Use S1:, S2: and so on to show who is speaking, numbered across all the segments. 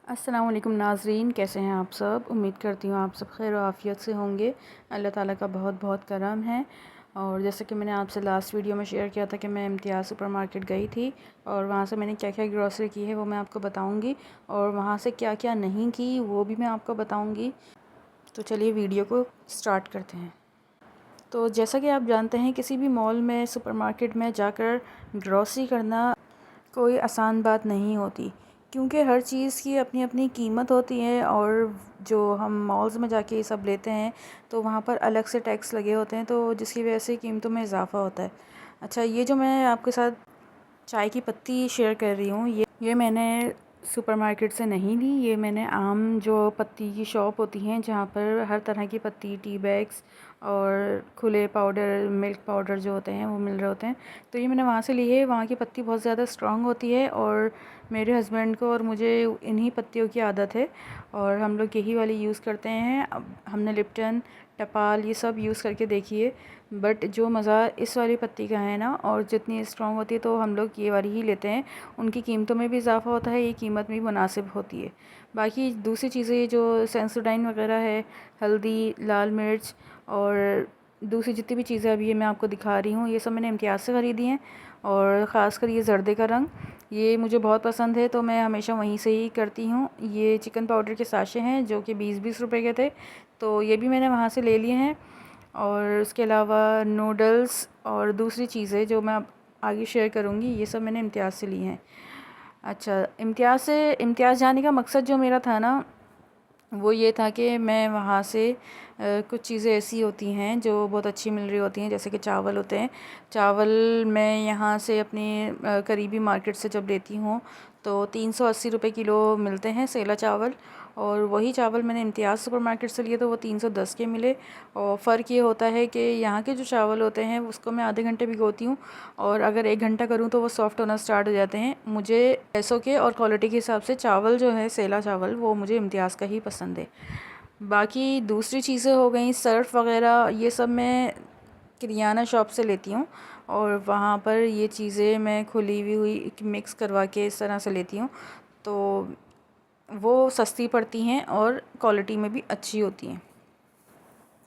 S1: अस्सलाम वालेकुम नाज़रीन, कैसे हैं आप सब। उम्मीद करती हूँ आप सब खैर व आफ़ियत से होंगे। अल्लाह ताला का बहुत बहुत करम है। और जैसे कि मैंने आपसे लास्ट वीडियो में शेयर किया था कि मैं इम्तियाज़ सुपरमार्केट गई थी और वहाँ से मैंने क्या क्या ग्रॉसरी की है वो मैं आपको बताऊँगी, और वहाँ से क्या क्या नहीं की वो भी मैं आपको बताऊँगी। तो चलिए वीडियो को स्टार्ट करते हैं। तो जैसा कि आप जानते हैं, किसी भी मॉल में, सुपरमार्केट में जाकर ग्रॉसरी करना कोई आसान बात नहीं होती, क्योंकि हर चीज़ की अपनी अपनी कीमत होती है। और जो हम मॉल्स में जाके ये सब लेते हैं तो वहाँ पर अलग से टैक्स लगे होते हैं, तो जिसकी वजह से कीमतों में इजाफ़ा होता है। अच्छा, ये जो मैं आपके साथ चाय की पत्ती शेयर कर रही हूँ, ये मैंने सुपरमार्केट से नहीं ली। ये मैंने आम जो पत्ती की शॉप होती हैं जहाँ पर हर तरह की पत्ती, टी बैग्स और खुले पाउडर, मिल्क पाउडर जो होते हैं वो मिल रहे होते हैं, तो ये मैंने वहाँ से ली है। वहाँ की पत्ती बहुत ज़्यादा स्ट्रॉन्ग होती है और मेरे हस्बैंड को और मुझे इन्हीं पत्तियों की आदत है और हम लोग यही वाली यूज़ करते हैं। अब हमने लिप्टन, टपाल ये सब यूज़ करके देखी है, बट जो मज़ा इस वाली पत्ती का है ना, और जितनी स्ट्रॉन्ग होती है तो हम लोग ये वाली ही लेते हैं। उनकी कीमतों में भी इजाफ़ा होता है, ये कीमत भी मुनासिब होती है। बाकी दूसरी चीज़ें जो सेंसोडाइन वगैरह है, हल्दी, लाल मिर्च और दूसरी जितनी भी चीज़ें अभी ये मैं आपको दिखा रही हूँ, ये सब मैंने इम्तियाज़ से ख़रीदी हैं। और ख़ासकर ये जर्दे का रंग, ये मुझे बहुत पसंद है तो मैं हमेशा वहीं से ही करती हूँ। ये चिकन पाउडर के साशे हैं जो कि 20-20 रुपए के थे, तो ये भी मैंने वहाँ से ले लिए हैं। और उसके अलावा नूडल्स और दूसरी चीज़ें जो मैं अब आगे शेयर करूँगी, ये सब मैंने इम्तियाज़ से ली हैं। अच्छा, इम्तियाज़ जाने का मकसद जो मेरा था ना, वो ये था कि मैं वहाँ से कुछ चीज़ें ऐसी होती हैं जो बहुत अच्छी मिल रही होती हैं, जैसे कि चावल होते हैं। चावल मैं यहाँ से अपने करीबी मार्केट से जब लेती हूँ तो 380 रुपये किलो मिलते हैं सेला चावल, और वही चावल मैंने इम्तियाज़ सुपरमार्केट से लिए तो वो 310 के मिले। और फ़र्क ये होता है कि यहाँ के जो चावल होते हैं उसको मैं आधे घंटे भिगोती हूँ, और अगर 1 घंटा करूँ तो वो सॉफ़्ट होना स्टार्ट हो जाते हैं। मुझे पैसों के और क्वालिटी के हिसाब से चावल जो है सेला चावल, वो मुझे इम्तियाज़ का ही पसंद है। बाकी दूसरी चीज़ें हो गई सर्फ़ वग़ैरह, ये सब मैं किरियाना शॉप से लेती हूँ, और वहाँ पर ये चीज़ें मैं खुली हुई मिक्स करवा के इस तरह से लेती हूँ, तो वो सस्ती पड़ती हैं और क्वालिटी में भी अच्छी होती हैं।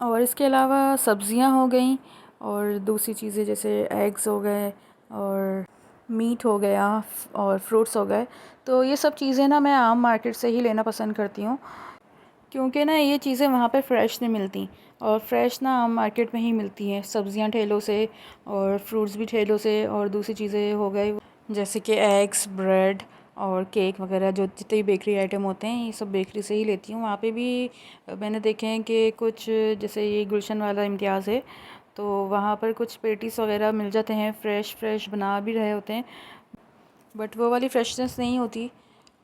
S1: और इसके अलावा सब्ज़ियाँ हो गई और दूसरी चीज़ें जैसे एग्स हो गए और मीट हो गया और फ्रूट्स हो गए, तो ये सब चीज़ें ना मैं आम मार्केट से ही लेना पसंद करती हूँ, क्योंकि ना ये चीज़ें वहाँ पे फ़्रेश नहीं मिलती, और फ़्रेश ना आम मार्केट में ही मिलती हैं। सब्ज़ियाँ ठेलों से और फ्रूट्स भी ठेलों से, और दूसरी चीज़ें हो गई जैसे कि एग्स, ब्रेड और केक वगैरह, जो जितने भी बेकरी आइटम होते हैं ये सब बेकरी से ही लेती हूँ। वहाँ पे भी मैंने देखे हैं कि कुछ, जैसे ये गुलशन वाला इम्तियाज़ है, तो वहाँ पर कुछ पेटीज़ वगैरह मिल जाते हैं, फ़्रेश बना भी रहे होते हैं, बट वो वाली फ़्रेशनेस नहीं होती।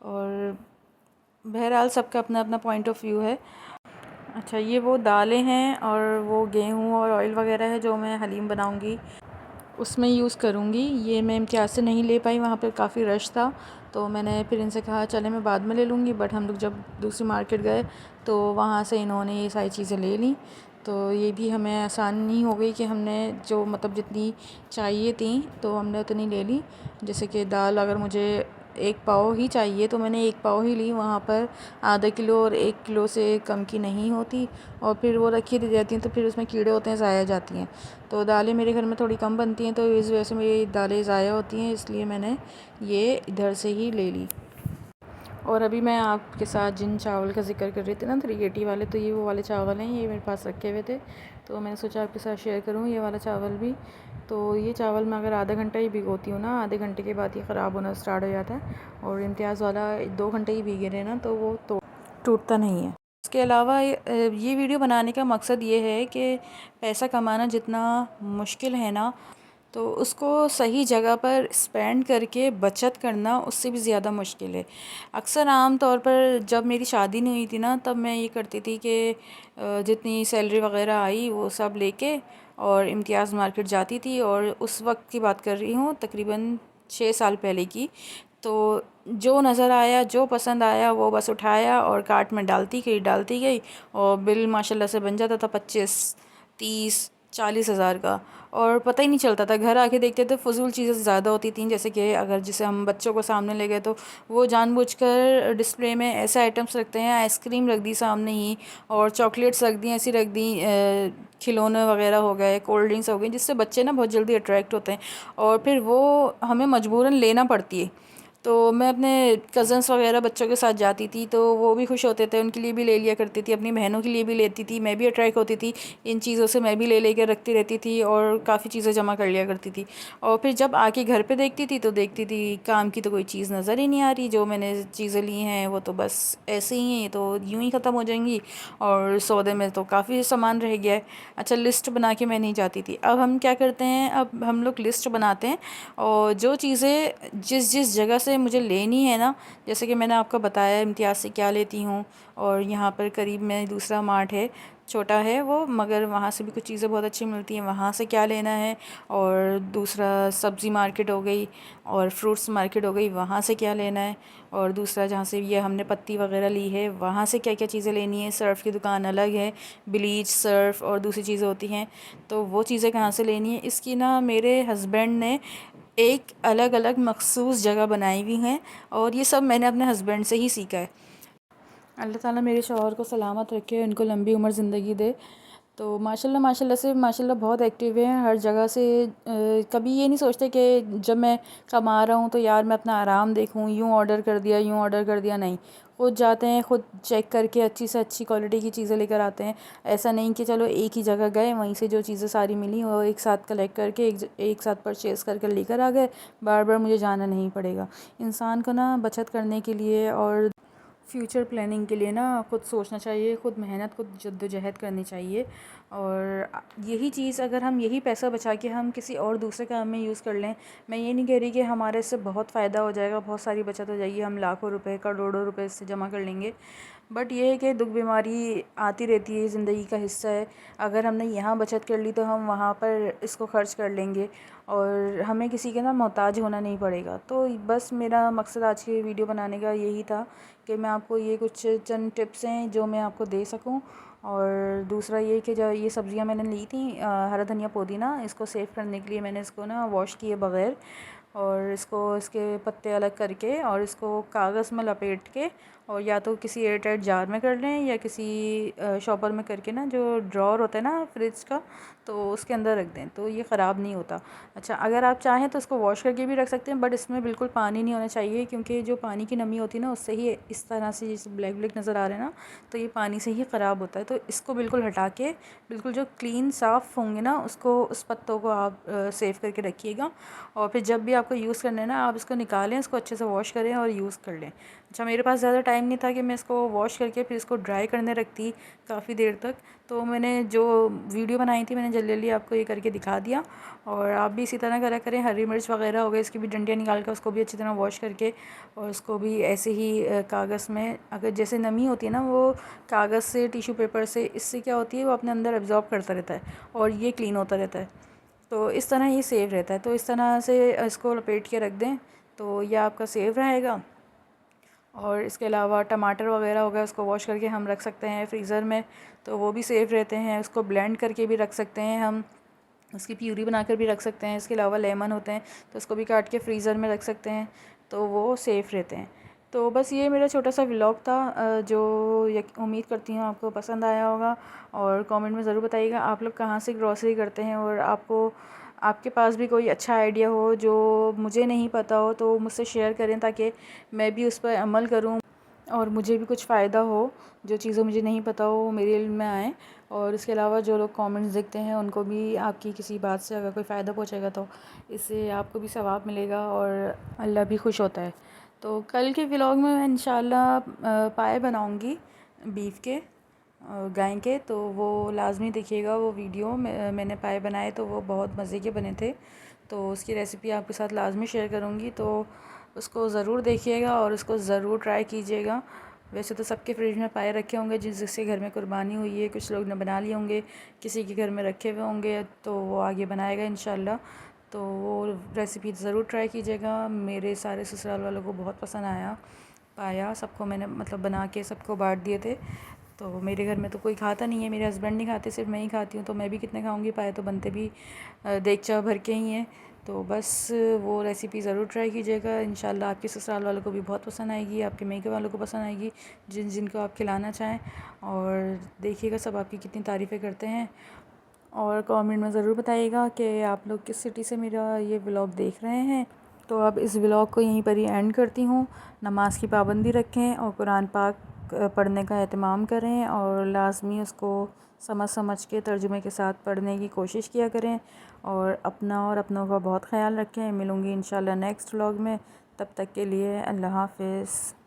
S1: और बहरहाल सबका अपना अपना पॉइंट ऑफ व्यू है। अच्छा, ये वो दालें हैं और वो गेहूँ और ऑयल वगैरह है जो मैं हलीम बनाऊँगी उसमें यूज़ करूँगी। ये मैं इम्तियाज़ से नहीं ले पाई, वहाँ पे काफ़ी रश था, तो मैंने फिर इनसे कहा चले मैं बाद में ले लूँगी, बट हम लोग जब दूसरी मार्केट गए तो वहाँ से इन्होंने ये सारी चीज़ें ले लीं, तो ये भी हमें आसानी हो गई कि हमने जो मतलब जितनी चाहिए थी तो हमने उतनी ले ली। जैसे कि दाल अगर मुझे 1 पाव ही चाहिए तो मैंने 1 पाव ही ली, वहाँ पर आधा किलो और 1 किलो से कम की नहीं होती, और फिर वो रखी दी जाती हैं तो फिर उसमें कीड़े होते हैं, ज़ाया जाती हैं। तो दालें मेरे घर में थोड़ी कम बनती हैं, तो इस वजह से मेरी दालें ज़ाया होती हैं, इसलिए मैंने ये इधर से ही ले ली। और अभी मैं आपके साथ जिन चावल का ज़िक्र कर रही थी ना, 380 वाले, तो ये वो वाले चावल हैं, ये मेरे पास रखे हुए थे, तो मैंने सोचा आपके साथ शेयर करूँ ये वाला चावल भी। तो ये चावल मैं अगर आधा घंटा ही भिगोती हूँ ना, आधे घंटे के बाद ये ख़राब होना स्टार्ट हो जाता है, और इम्तियाज़ वाला 2 घंटे ही भीगे रहे ना तो वो टूटता नहीं है। इसके अलावा ये वीडियो बनाने का मकसद ये है कि पैसा कमाना जितना मुश्किल है ना, तो उसको सही जगह पर स्पेंड करके बचत करना उससे भी ज़्यादा मुश्किल है। अक्सर आम तौर पर जब मेरी शादी नहीं हुई थी ना, तब मैं ये करती थी कि जितनी सैलरी वगैरह आई वो सब लेके और इम्तियाज़ मार्केट जाती थी, और उस वक्त की बात कर रही हूँ तकरीबन 6 साल पहले की। तो जो नज़र आया, जो पसंद आया वो बस उठाया और कार्ट में डालती गई, और बिल माशाल्लाह से बन जाता था 25, 30, 40,000 का। और पता ही नहीं चलता था, घर आके देखते तो फ़ुज़ूल चीज़ें ज़्यादा होती थी, जैसे कि अगर जैसे हम बच्चों को सामने ले गए तो वो जानबूझकर डिस्प्ले में ऐसे आइटम्स रखते हैं, आइसक्रीम रख दी सामने ही, और चॉकलेट्स रख दी, ऐसी रख दी, खिलौने वगैरह हो गए, कोल्ड ड्रिंक्स हो गई, जिससे बच्चे ना बहुत जल्दी अट्रैक्ट होते हैं और फिर वो हमें मजबूरन लेना पड़ती है। तो मैं अपने कज़न्स वगैरह बच्चों के साथ जाती थी तो वो भी खुश होते थे, उनके लिए भी ले लिया करती थी, अपनी बहनों के लिए भी लेती थी, मैं भी अट्रैक्ट होती थी इन चीज़ों से, मैं भी ले लेकर रखती रहती थी और काफ़ी चीज़ें जमा कर लिया करती थी। और फिर जब आके घर पे देखती थी तो देखती थी काम की तो कोई चीज़ नज़र ही नहीं आ रही, जो मैंने चीज़ें ली हैं वो तो बस ऐसे ही हैं, तो यूँ ही ख़त्म हो जाएंगी, और सौदे में तो काफ़ी सामान रह गया है। अच्छा, लिस्ट बना के मैं नहीं जाती थी। अब हम क्या करते हैं, अब हम लोग लिस्ट बनाते हैं और जो चीज़ें जिस जिस जगह से मुझे लेनी है ना, जैसे कि मैंने आपको बताया इम्तियाज़ से क्या लेती हूँ, और यहाँ पर करीब में दूसरा मार्ट है, छोटा है वो, मगर वहाँ से भी कुछ चीज़ें बहुत अच्छी मिलती हैं, वहाँ से क्या लेना है। और दूसरा सब्ज़ी मार्केट हो गई और फ्रूट्स मार्केट हो गई, वहाँ से क्या लेना है। और दूसरा जहाँ से ये हमने पत्ती वगैरह ली है, वहाँ से क्या क्या चीज़ें लेनी है। सर्फ़ की दुकान अलग है, ब्लीच, सर्फ़ और दूसरी चीज़ें होती हैं, तो वो चीज़ें कहाँ से लेनी है, इसकी ना मेरे हस्बैंड ने एक अलग अलग मखसूस जगह बनाई हुई हैं, और ये सब मैंने अपने हस्बैंड से ही सीखा है। अल्लाह ताला मेरे शौहर को सलामत रखे, उनको लंबी उम्र ज़िंदगी दे। तो माशाल्लाह माशाल्लाह से माशाल्लाह बहुत एक्टिव हैं हर जगह से। कभी ये नहीं सोचते कि जब मैं कमा रहा हूँ तो यार मैं अपना आराम देखूँ, यूँ ऑर्डर कर दिया, यूँ ऑर्डर कर दिया, नहीं। खुद जाते हैं, खुद चेक करके अच्छी से अच्छी क्वालिटी की चीज़ें लेकर आते हैं। ऐसा नहीं कि चलो एक ही जगह गए, वहीं से जो चीज़ें सारी मिली वो एक साथ कलेक्ट करके एक साथ परचेज़ करके लेकर आ गए, बार बार मुझे जाना नहीं पड़ेगा। इंसान को ना बचत करने के लिए और फ्यूचर प्लानिंग के लिए ना खुद सोचना चाहिए, खुद मेहनत, खुद जद्दोजहद करनी चाहिए। और यही चीज़ अगर हम यही पैसा बचा के हम किसी और दूसरे काम में यूज़ कर लें, मैं ये नहीं कह रही कि हमारे इससे बहुत फ़ायदा हो जाएगा, बहुत सारी बचत हो जाएगी, हम लाखों रुपए करोड़ों रुपए इससे जमा कर लेंगे, बट ये है कि दुख बीमारी आती रहती है, ज़िंदगी का हिस्सा है। अगर हमने यहाँ बचत कर ली तो हम वहाँ पर इसको खर्च कर लेंगे और हमें किसी के ना मोहताज होना नहीं पड़ेगा। तो बस मेरा मकसद आज की वीडियो बनाने का यही था कि मैं आपको ये कुछ चंद टिप्स हैं जो मैं आपको दे सकूं। और दूसरा ये कि जो ये सब्ज़ियां मैंने ली थी, हरा धनिया पुदीना, इसको सेव करने के लिए मैंने इसको ना वॉश किए बग़ैर, और इसको इसके पत्ते अलग करके और इसको कागज़ में लपेट के, और या तो किसी एयर टाइट जार में कर लें या किसी शॉपर में करके ना, जो ड्रॉर होता है ना फ्रिज का, तो उसके अंदर रख दें तो ये ख़राब नहीं होता। अच्छा, अगर आप चाहें तो इसको वॉश करके भी रख सकते हैं, बट इसमें बिल्कुल पानी नहीं होना चाहिए, क्योंकि जो पानी की नमी होती है ना उससे ही इस तरह से जैसे ब्लैक ब्लैक नज़र आ रहे हैं ना, तो ये पानी से ही ख़राब होता है। तो इसको बिल्कुल हटा के बिल्कुल जो क्लीन साफ़ होंगे ना, उसको उस पत्तों को आप सेव करके रखिएगा, और फिर जब भी आपको यूज़ करना है ना, आप इसको निकालें, इसको अच्छे से वॉश करें और यूज़ कर लें। अच्छा, मेरे पास ज़्यादा टाइम नहीं था कि मैं इसको वॉश करके फिर इसको ड्राई करने रखती काफ़ी देर तक, तो मैंने जो वीडियो बनाई थी मैंने जल्दी जल्दी आपको ये करके दिखा दिया। और आप भी इसी तरह करा करें। हरी मिर्च वगैरह हो गई, इसकी भी डंडियाँ निकाल कर उसको भी अच्छी तरह वॉश करके, और उसको भी ऐसे ही कागज़ में, अगर जैसे नमी होती है ना वो कागज़ से, टिश्यू पेपर से, इससे क्या होती है वो अपने अंदर एब्ज़ॉर्ब करता रहता है और ये क्लीन होता रहता है, तो इस तरह ये सेव रहता है। तो इस तरह से इसको लपेट के रख दें तो यह आपका सेव रहेगा। और इसके अलावा टमाटर वगैरह हो गया, उसको वॉश करके हम रख सकते हैं फ्रीज़र में, तो वो भी सेफ़ रहते हैं। उसको ब्लेंड करके भी रख सकते हैं हम, उसकी प्यूरी बनाकर भी रख सकते हैं। इसके अलावा लेमन होते हैं तो उसको भी काट के फ्रीज़र में रख सकते हैं, तो वो सेफ़ रहते हैं। तो बस ये मेरा छोटा सा व्लॉग था, जो उम्मीद करती हूँ आपको पसंद आया होगा। और कमेंट में ज़रूर बताइएगा आप लोग कहाँ से ग्रॉसरी करते हैं, और आपको आपके पास भी कोई अच्छा आइडिया हो जो मुझे नहीं पता हो तो मुझसे शेयर करें, ताकि मैं भी उस पर अमल करूं और मुझे भी कुछ फ़ायदा हो। जो चीज़ें मुझे नहीं पता हो वो मेरे इल्म में आए। और इसके अलावा जो लोग कमेंट्स देखते हैं उनको भी आपकी किसी बात से अगर कोई फ़ायदा पहुंचेगा तो इससे आपको भी सवाब मिलेगा और अल्लाह भी खुश होता है। तो कल के व्लॉग में मैं इंशाल्लाह पाए बनाऊंगी बीफ के, गाय के, तो वो लाज़मी देखिएगा वो वीडियो। मैंने पाए बनाए तो वो बहुत मज़े के बने थे, तो उसकी रेसिपी आपके साथ लाज़मी शेयर करूँगी, तो उसको ज़रूर देखिएगा और उसको ज़रूर ट्राई कीजिएगा। वैसे तो सबके फ्रिज में पाए रखे होंगे, जिसके घर में कुर्बानी हुई है, कुछ लोग ने बना लिए होंगे, किसी के घर में रखे हुए होंगे, तो वो आगे बनाएगा इंशाल्लाह। तो वो रेसिपी ज़रूर ट्राई कीजिएगा। मेरे सारे ससुराल वालों को बहुत पसंद आया पाया, सबको मैंने मतलब बना के सबको बांट दिए थे। तो मेरे घर में तो कोई खाता नहीं है, मेरे हस्बैंड नहीं खाते, सिर्फ मैं ही खाती हूँ। तो मैं भी कितने खाऊंगी, पाए तो बनते भी देगचा भर के ही हैं। तो बस वो रेसिपी ज़रूर ट्राई कीजिएगा, इंशाल्लाह आपके ससुराल वालों को भी बहुत पसंद आएगी, आपके मेके वालों को पसंद आएगी, जिनको आप खिलाना चाहें। और देखिएगा सब आपकी कितनी तारीफ़ें करते हैं। और कमेंट में ज़रूर बताइएगा कि आप लोग किस सिटी से मेरा ये व्लॉग देख रहे हैं। तो अब इस व्लॉग को यहीं पर ही एंड करती हूँ। नमाज की पाबंदी रखें और कुरान पाक पढ़ने का एहतमाम करें, और लाजमी उसको समझ के तर्जुमे के साथ पढ़ने की कोशिश किया करें। और अपना और अपनों का बहुत ख्याल रखें। मिलूँगी इंशाल्लाह नेक्स्ट व्लॉग में, तब तक के लिए अल्लाह हाफ़िज़।